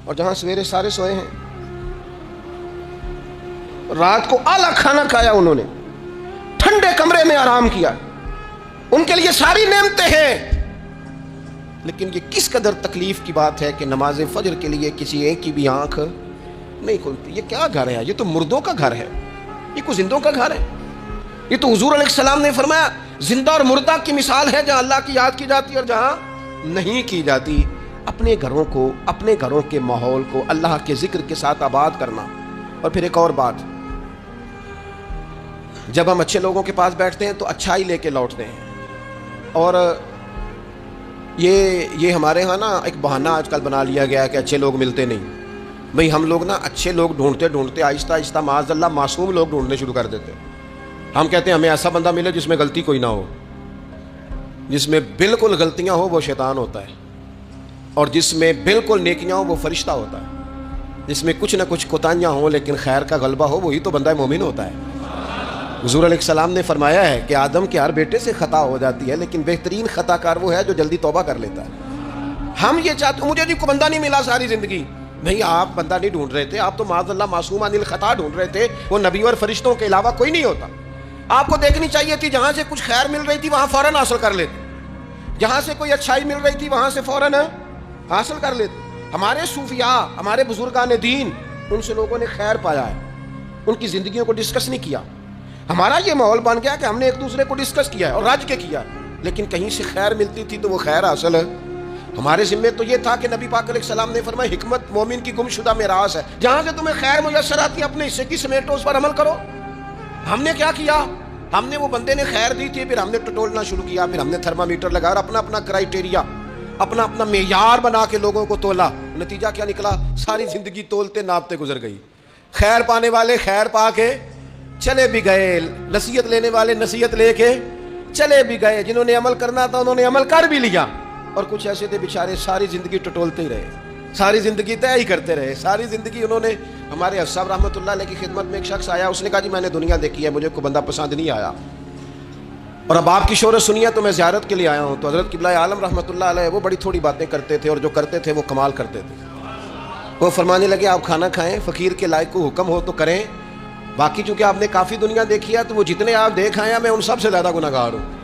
اور جہاں سویرے سارے سوئے ہیں. رات کو اعلیٰ کھانا کھایا انہوں نے, ٹھنڈے کمرے میں آرام کیا, ان کے لیے ساری نعمتیں ہیں, لیکن یہ کس قدر تکلیف کی بات ہے کہ نماز فجر کے لیے کسی ایک کی بھی آنکھ نہیں کھلتی. یہ کیا گھر ہے؟ یہ تو مردوں کا گھر ہے, یہ کوئی زندوں کا گھر ہے. یہ تو حضور علیہ السلام نے فرمایا زندہ اور مردہ کی مثال ہے, جہاں اللہ کی یاد کی جاتی ہے اور جہاں نہیں کی جاتی. اپنے گھروں کو, اپنے گھروں کے ماحول کو اللہ کے ذکر کے ساتھ آباد کرنا. اور پھر ایک اور بات, جب ہم اچھے لوگوں کے پاس بیٹھتے ہیں تو اچھائی لے کے لوٹتے ہیں. اور یہ ہمارے ہاں نا ایک بہانہ آج کل بنا لیا گیا ہے کہ اچھے لوگ ملتے نہیں. بھئی ہم لوگ نا اچھے لوگ ڈھونڈتے ڈھونڈتے آہستہ آہستہ معاذ اللہ معصوم لوگ ڈھونڈنے شروع کر دیتے. ہم کہتے ہیں ہمیں ایسا بندہ ملے جس میں غلطی کوئی نہ ہو. جس میں بالکل غلطیاں ہو وہ شیطان ہوتا ہے, اور جس میں بالکل نیکیاں ہوں وہ فرشتہ ہوتا ہے. جس میں کچھ نہ کچھ کوتاہیاں ہوں لیکن خیر کا غلبہ ہو وہی تو بندہ مومن ہوتا ہے. حضور علیہ السلام نے فرمایا ہے کہ آدم کے ہر بیٹے سے خطا ہو جاتی ہے, لیکن بہترین خطا کار وہ ہے جو جلدی توبہ کر لیتا ہے. ہم یہ چاہتے, مجھے جی کو بندہ نہیں ملا ساری زندگی. نہیں, آپ بندہ نہیں ڈھونڈ رہے تھے, آپ تو معاذ اللہ معصوم عن الخطا ڈھونڈ رہے تھے. وہ نبی اور فرشتوں کے علاوہ کوئی نہیں ہوتا. آپ کو دیکھنی چاہیے تھی جہاں سے کچھ خیر مل رہی تھی وہاں فوراً حاصل کر لیتے, جہاں سے کوئی اچھائی مل رہی تھی وہاں سے فوراً حاصل کر لیتے. ہمارے صوفیاء, ہمارے بزرگان دین, ان سے لوگوں نے خیر پایا ہے, ان کی زندگیوں کو ڈسکس نہیں کیا. ہمارا یہ ماحول بن گیا کہ ہم نے ایک دوسرے کو ڈسکس کیا ہے اور رج کے کیا, لیکن کہیں سے خیر ملتی تھی تو وہ خیر حاصل ہے. ہمارے ذمے تو یہ تھا کہ نبی پاک علیہ السلام نے فرمایا حکمت مومن کی گمشدہ میراث ہے, جہاں سے تمہیں خیر میسر آتی ہے اپنے حصے کی سمیٹو, اس پر عمل کرو. ہم نے کیا کیا, ہم نے, وہ بندے نے خیر دی تھی, پھر ہم نے ٹٹولنا شروع کیا, پھر ہم نے تھرمامیٹر لگا اور اپنا اپنا کرائیٹیریا, اپنا اپنا معیار بنا کے لوگوں کو تولا. نتیجہ کیا نکلا, ساری زندگی تولتے ناپتے گزر گئی. خیر پانے والے خیر پا کے چلے بھی گئے, نصیحت لینے والے نصیحت لے کے چلے بھی گئے, جنہوں نے عمل کرنا تھا انہوں نے عمل کر بھی لیا, اور کچھ ایسے تھے بیچارے ساری زندگی ٹٹولتے ہی رہے, ساری زندگی طے ہی کرتے رہے, ساری زندگی انہوں نے. ہمارے صاحب رحمۃ اللہ علیہ کی خدمت میں ایک شخص آیا, اس نے کہا جی میں نے دنیا دیکھی ہے, مجھے کوئی بندہ پسند نہیں آیا, اور اب آپ کی شہرت سنی ہے تو میں زیارت کے لیے آیا ہوں. تو حضرت قبلہ عالم رحمۃ اللہ علیہ وہ بڑی تھوڑی باتیں کرتے تھے, اور جو کرتے تھے وہ کمال کرتے تھے. وہ فرمانے لگے آپ کھانا کھائیں, فقیر کے لائق کو حکم ہو تو کریں, باقی چونکہ آپ نے کافی دنیا دیکھی ہے تو وہ جتنے آپ دیکھ آئے ہیں میں ان سب سے زیادہ گناہگار ہوں.